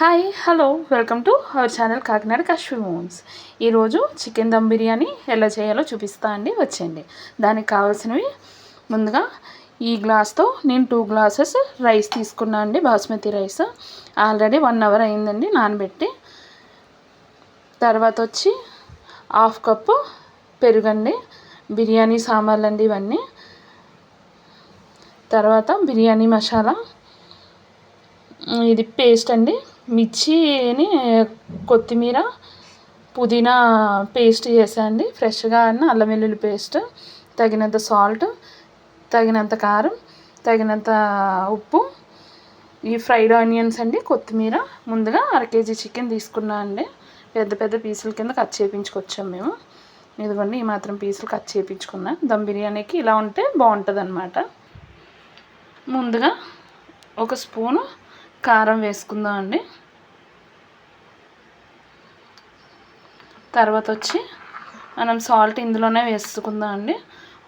Hi hello welcome to our channel Kakinada కాశ్మీ moms. ఈరోజు chicken dum biryani ఎలా చేయాలో చూపిస్తా అండి, వచ్చేయండి. దానికి కావాల్సినవి ముందుగా ఈ గ్లాస్తో నేను 2 గ్లాసెస్ రైస్ తీసుకున్నా అండి, బాస్మతి రైస్. ఆల్రెడీ 1 అవర్ అయిందండి నానబెట్టి. తర్వాత వచ్చి 1/2 కప్పు పెరుగండి, బిర్యానీ సామాన్లు అండి ఇవన్నీ. తర్వాత బిర్యానీ మసాలా, ఇది పేస్ట్ అండి, మిర్చిని కొత్తిమీర పుదీనా పేస్ట్ చేసాండి ఫ్రెష్గా. అల్లం వెల్లుల్లి పేస్ట్, తగినంత సాల్ట్, తగినంత కారం, తగినంత ఉప్పు, ఈ ఫ్రైడ్ ఆనియన్స్ అండి, కొత్తిమీర. ముందుగా 1/2 కేజీ చికెన్ తీసుకున్నా అండి, పెద్ద పెద్ద పీసుల కింద కట్ చేయించుకొచ్చాం మేము. ఇదిగోండి ఈ మాత్రం పీసులు కట్ చేయించుకున్నా. దమ్ బిర్యానీకి ఇలా ఉంటే బాగుంటుంది అన్నమాట. ముందుగా 1 స్పూను కారం వేసుకుందాం అండి. తర్వాత వచ్చి మనం సాల్ట్ ఇందులోనే వేసుకుందాం అండి.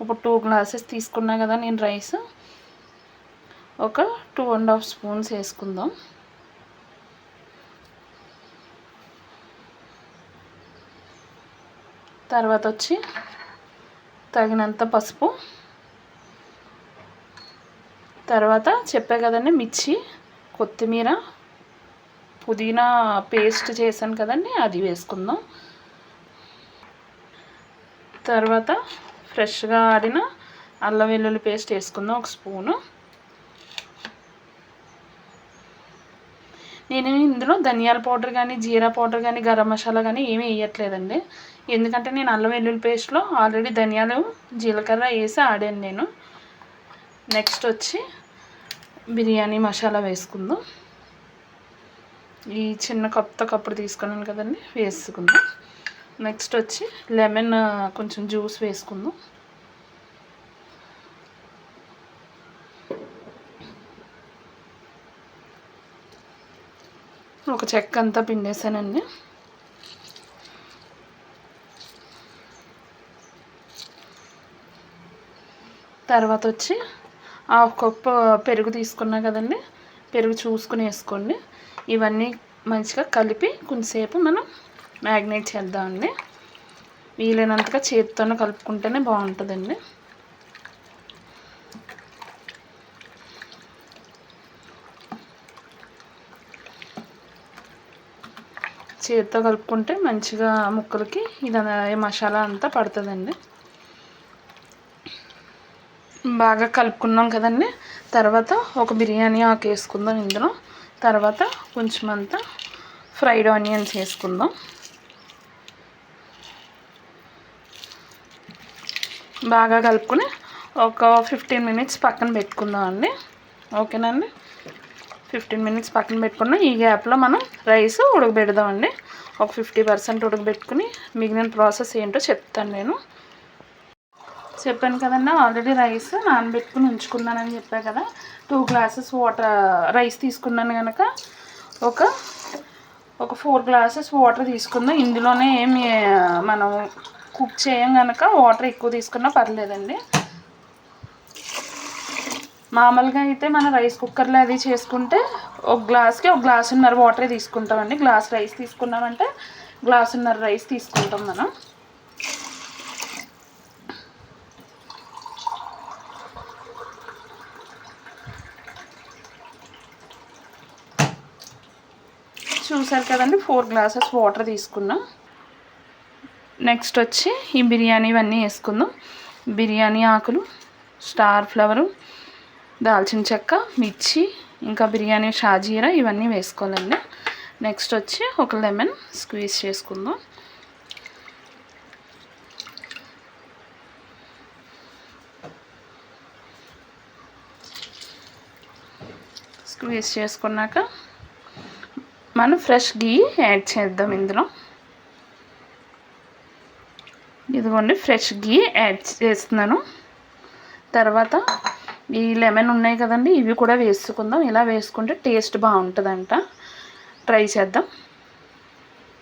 ఇప్పుడు 2 గ్లాసెస్ తీసుకున్నా కదా నేను రైస్, ఒక 2.5 స్పూన్స్ వేసుకుందాం. తర్వాత వచ్చి తగినంత పసుపు. తర్వాత చెప్పే కదండి, మిర్చి, కొత్తిమీర, పుదీనా పేస్ట్ చేశాను కదండి, అది వేసుకుందాం. తర్వాత ఫ్రెష్గా ఆడిన అల్లం వెల్లుల్లి పేస్ట్ వేసుకుందాం 1 స్పూను. నేను ఇందులో ధనియాల పౌడర్ కానీ, జీరా పౌడర్ కానీ, గరం మసాలా కానీ ఏమీ వేయట్లేదండి. ఎందుకంటే నేను అల్లం వెల్లుల్లి పేస్ట్లో ఆల్రెడీ ధనియాలు, జీలకర్ర వేసి ఆడాను నేను. నెక్స్ట్ వచ్చి బిర్యానీ మసాలా వేసుకుందాం. ఈ చిన్న కప్పుడు తీసుకున్నాను కదండి, వేసుకుందాం. నెక్స్ట్ వచ్చి లెమన్ కొంచెం జ్యూస్ వేసుకుందాం. ఒక చెక్క అంతా పిండేసానండి. తర్వాత వచ్చి 1/2 కప్పు పెరుగు తీసుకున్నా కదండి, పెరుగు చూసుకుని వేసుకోండి. ఇవన్నీ మంచిగా కలిపి కొంచెంసేపు మనం మ్యాగ్నేట్ చేద్దామండి. వీలైనంతగా చేతితోనే కలుపుకుంటేనే బాగుంటుందండి. చేతితో కలుపుకుంటే మంచిగా ముక్కలకి ఇది మసాలా అంతా పడుతుందండి. బాగా కలుపుకున్నాం కదండి. తర్వాత ఒక బిర్యానీ ఆకు వేసుకుందాం ఇందులో. తర్వాత కొంచెం అంతా ఫ్రైడ్ ఆనియన్స్ వేసుకుందాం. బాగా కలుపుకొని ఒక 15 మినిట్స్ పక్కన పెట్టుకుందాం అండి. ఓకేనండి, 15 మినిట్స్ పక్కన పెట్టుకున్నాం. ఈ గ్యాప్లో మనం రైస్ ఉడకబెడదామండి. ఒక 50% ఉడకబెట్టుకుని మిగిలిన ప్రాసెస్ ఏంటో చెప్తాను నేను. చెప్పాను కదన్నా, ఆల్రెడీ రైస్ నానబెట్టుకుని ఉంచుకున్నానని చెప్పా కదా. 2 గ్లాసెస్ వాటర్ రైస్ తీసుకున్నాను కనుక ఒక 4 గ్లాసెస్ వాటర్ తీసుకుందాం. ఇందులోనే ఏమి మనం కుక్ చేయం కనుక వాటర్ ఎక్కువ తీసుకున్నా పర్లేదండి. మామూలుగా అయితే మన రైస్ కుక్కర్లో అది చేసుకుంటే 1 గ్లాస్కి 1 గ్లాసున్నర వాటరే తీసుకుంటామండి. గ్లాస్ రైస్ తీసుకున్నామంటే గ్లాసున్నర రైస్ తీసుకుంటాం మనం. చూసారు కదండి, 4 గ్లాసెస్ వాటర్ తీసుకున్నాం. నెక్స్ట్ వచ్చి ఈ బిర్యానీ ఇవన్నీ వేసుకుందాం. బిర్యానీ ఆకులు, స్టార్ ఫ్లవరు, దాల్చిన చెక్క, మిర్చి, ఇంకా బిర్యానీ షాజీరా ఇవన్నీ వేసుకోవాలండి. నెక్స్ట్ వచ్చి ఒక లెమన్ స్క్వీజ్ చేసుకుందాం. స్క్వీజ్ చేసుకున్నాక మనం ఫ్రెష్ గీ యాడ్ చేద్దాం ఇందులో. ఇదిగోండి ఫ్రెష్ గీ యాడ్ చేస్తున్నాను. తర్వాత ఈ లెమన్ ఉన్నాయి కదండి, ఇవి కూడా వేసుకుందాం. ఇలా వేసుకుంటే టేస్ట్ బాగుంటుందంట. ట్రై చేద్దాం.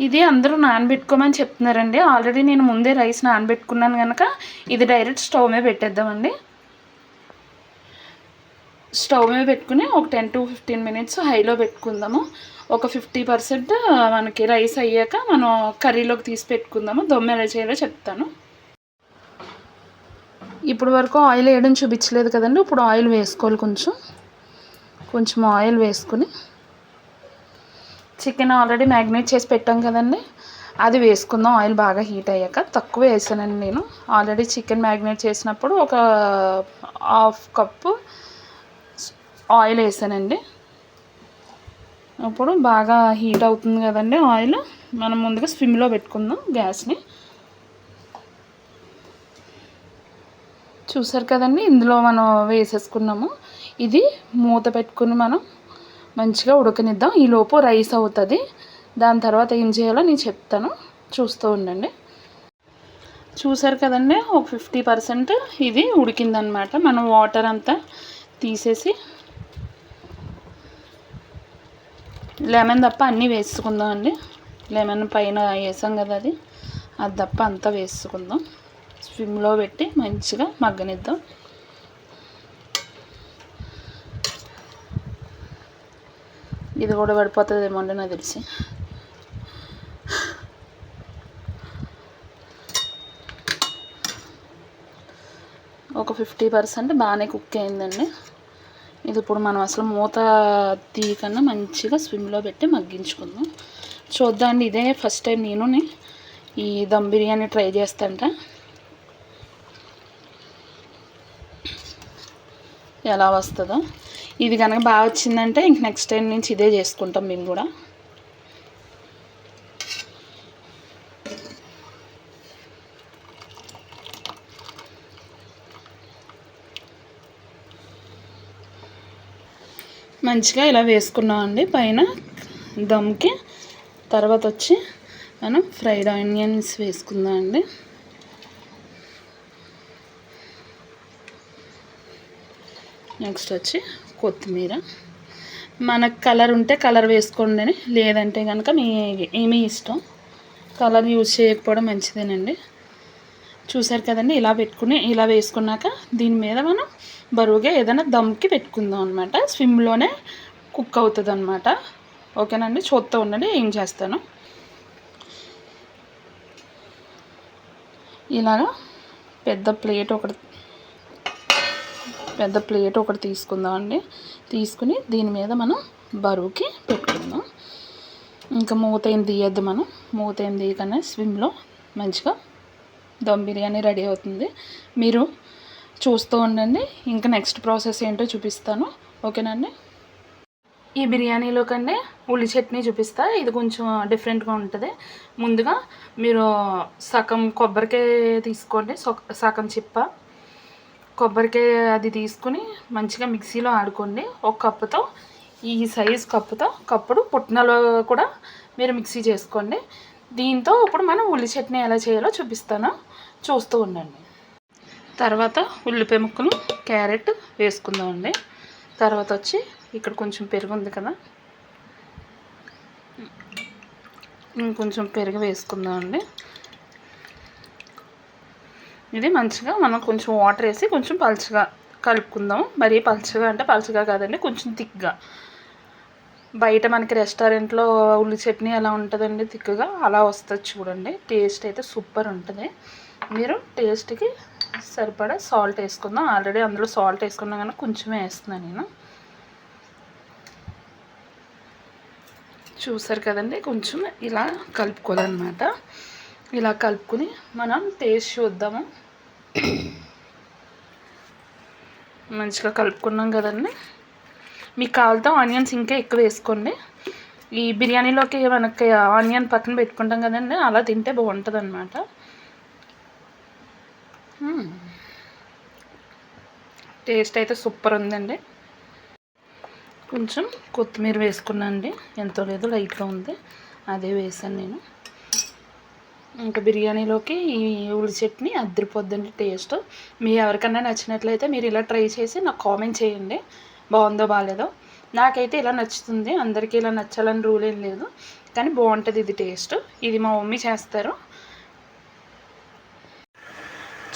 ఇది అందరూ నానబెట్టుకోమని చెప్తున్నారండి. ఆల్రెడీ నేను ముందే రైస్ నానబెట్టుకున్నాను కనుక ఇది డైరెక్ట్ స్టవ్ మీద పెట్టేద్దామండి. స్టవ్ మీద పెట్టుకుని ఒక 10 to 15 మినిట్స్ హైలో పెట్టుకుందాము. ఒక 50% మనకి రైస్ అయ్యాక మనం కర్రీలోకి తీసి పెట్టుకుందాము. దమ్ ఎలా చేయాలో చెప్తాను. ఇప్పుడు వరకు ఆయిల్ వేయడం చూపించలేదు కదండి. ఇప్పుడు ఆయిల్ వేసుకోవాలి. కొంచెం ఆయిల్ వేసుకుని చికెన్ ఆల్రెడీ మ్యాగ్నేట్ చేసి పెట్టాం కదండి, అది వేసుకుందాం. ఆయిల్ బాగా హీట్ అయ్యాక తక్కువ వేసానండి నేను. ఆల్రెడీ చికెన్ మ్యాగ్నేట్ చేసినప్పుడు ఒక 1/2 కప్పు ఆయిల్ వేసానండి. అప్పుడు బాగా హీట్ అవుతుంది కదండి ఆయిల్. మనం ముందుగా స్విమ్లో పెట్టుకుందాం గ్యాస్ని. చూసారు కదండి, ఇందులో మనం వేసేసుకున్నాము. ఇది మూత పెట్టుకుని మనం మంచిగా ఉడకనిద్దాం. ఈలోపు రైస్ అవుతుంది. దాని తర్వాత ఏం చేయాలో నేను చెప్తాను, చూస్తూ ఉండండి. చూసారు కదండి, ఒక 50% ఇది ఉడికిందనమాట. మనం వాటర్ అంతా తీసేసి లెమన్ తప్ప అన్నీ వేసుకుందాం అండి. లెమన్ పైన వేసాం కదా, అది తప్ప అంతా వేసుకుందాం. స్విమ్లో పెట్టి మంచిగా మగ్గనిద్దాం. ఇది కూడా పడిపోతుందేమో అండి నాకు తెలిసి. ఒక 50% బాగానే కుక్ అయిందండి. ఇది ఇప్పుడు మనం అసలు మూత తీయకన్నా మంచిగా స్విమ్లో పెట్టి మగ్గించుకుందాం. చూద్దాండి, ఇదే ఫస్ట్ టైం నేను ఈ దమ్ బిర్యానీ ట్రై చేస్తాంట. ఎలా వస్తుందో. ఇది కనుక బాగా వచ్చిందంటే ఇంక నెక్స్ట్ టైం నుంచి ఇదే చేసుకుంటాం మేము కూడా. మంచిగా ఇలా వేసుకున్నామండి పైన దమ్కి. తర్వాత వచ్చి మనం ఫ్రైడ్ ఆనియన్స్ వేసుకుందాం అండి. నెక్స్ట్ వచ్చి కొత్తిమీర. మనకు కలర్ ఉంటే కలర్ వేసుకోండి, లేదంటే కనుక మీ ఇష్టం. కలర్ యూజ్ చేయకపోవడం మంచిదేనండి. చూసారు కదండి, ఇలా పెట్టుకుని ఇలా వేసుకున్నాక దీని మీద మనం బరువుగా ఏదైనా దమ్కి పెట్టుకుందాం అనమాట. స్విమ్లోనే కుక్ అవుతుంది అనమాట. ఓకేనండి, చూస్తూ ఉండండి ఏం చేస్తాను. ఇలాగా పెద్ద ప్లేట్ ఒకటి తీసుకుందాం అండి. తీసుకుని దీని మీద మనం బరువుకి పెట్టుకుందాం. ఇంకా మూత ఏం తీయద్దు మనం. మూత ఏం తీయకనే స్విమ్లో మంచిగా దమ్ బిర్యానీ రెడీ అవుతుంది. మీరు చూస్తూ ఉండండి. ఇంకా నెక్స్ట్ ప్రాసెస్ ఏంటో చూపిస్తాను. ఓకేనండి. ఈ బిర్యానీలోకండి ఉల్లి చట్నీ చూపిస్తా. ఇది కొంచెం డిఫరెంట్గా ఉంటుంది. ముందుగా మీరు సగం కొబ్బరికాయ తీసుకోండి, సగం చిప్ప కొబ్బరికాయ అది తీసుకుని మంచిగా మిక్సీలో ఆడుకోండి. ఒక కప్పుతో, ఈ సైజ్ కప్పుడు పుట్నాలు కూడా మీరు మిక్సీ చేసుకోండి. దీంతో ఇప్పుడు మనం ఉల్లి చట్నీ ఎలా చేయాలో చూపిస్తాను, చూస్తూ ఉండండి. తర్వాత ఉల్లిపాయ ముక్కలు, క్యారెట్ వేసుకుందామండి. తర్వాత వచ్చి ఇక్కడ కొంచెం పెరుగు ఉంది కదా, ఇంకొంచెం పెరుగు వేసుకుందామండి. ఇది మంచిగా మనం కొంచెం వాటర్ వేసి కొంచెం పలుచగా కలుపుకుందాం. మరీ పలుచగా అంటే పలుచగా కాదండి, కొంచెం థిక్గా. బయట మనకి రెస్టారెంట్లో ఉల్లి చట్నీ ఎలా ఉంటుందండి, థిక్గా అలా వస్తుంది చూడండి. టేస్ట్ అయితే సూపర్ ఉంటుంది. మీరు టేస్ట్కి సరిపడా సాల్ట్ వేసుకుందాం. ఆల్రెడీ అందులో సాల్ట్ వేసుకున్నా కానీ కొంచెమే వేస్తున్నాను నేను. చూసారు కదండి, కొంచెం ఇలా కలుపుకోవాలన్నమాట. ఇలా కలుపుకొని మనం టేస్ట్ చూద్దాము. మంచిగా కలుపుకున్నాం కదండి. మీకు కావాలితే ఆనియన్స్ ఇంకా ఎక్కువ వేసుకోండి. ఈ బిర్యానీలోకి మనకి ఆనియన్ పక్కన పెట్టుకుంటాం కదండి, అలా తింటే బాగుంటుంది అన్నమాట. టేస్ట్ అయితే సూపర్ ఉందండి. కొంచెం కొత్తిమీర వేసుకున్నాను అండి, ఎంతో లేదు లైట్గా ఉంది, అదే వేసాను నేను. ఇంకా బిర్యానీలోకి ఈ ఉల్లి చట్నీ అద్దరిపోద్దండి టేస్ట్. మీ ఎవరికన్నా నచ్చినట్లయితే మీరు ఇలా ట్రై చేసి నాకు కామెంట్ చేయండి, బాగుందో బాగాలేదో. నాకైతే ఇలా నచ్చుతుంది. అందరికీ ఇలా నచ్చాలని రూల్ ఏం లేదు, కానీ బాగుంటుంది ఇది టేస్ట్. ఇది మా మమ్మీ చేస్తారు.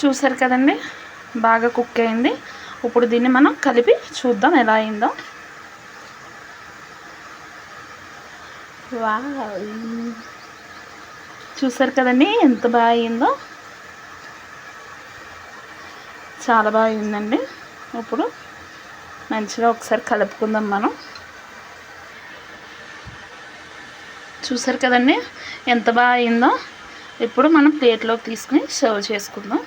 చూసారు కదండి, బాగా కుక్ అయింది. ఇప్పుడు దీన్ని మనం కలిపి చూద్దాం ఎలా అయిందో. వావ్, చూసారు కదండి ఎంత బాగా అయిందో, చాలా బాగా అయిందండి. ఇప్పుడు మంచిగా ఒకసారి కలుపుకుందాం మనం. చూసారు కదండి ఎంత బాగా అయిందో. ఇప్పుడు మనం ప్లేట్లోకి తీసుకుని సర్వ్ చేసుకుందాం.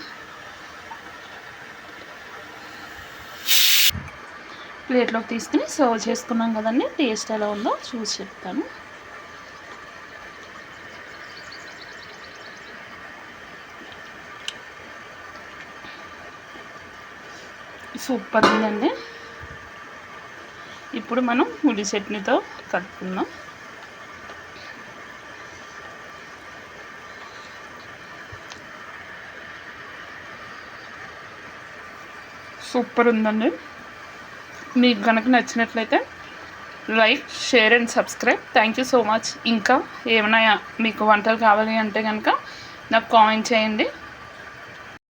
ప్లేట్లోకి తీసుకుని సర్వ్ చేసుకున్నాం కదండి. టేస్ట్ ఎలా ఉందో చూసి చెప్తాను. సూపర్ ఉందండి. ఇప్పుడు మనం ఉల్లి చట్నీతో కలుపుకుందాం. సూపర్ ఉందండి. మీకు కనుక నచ్చినట్లయితే like, share and subscribe. Thank you so much. ఇంకా ఏమైనా మీకు వంటలు కావాలి అంటే కనుక నాకు కామెంట్ చేయండి.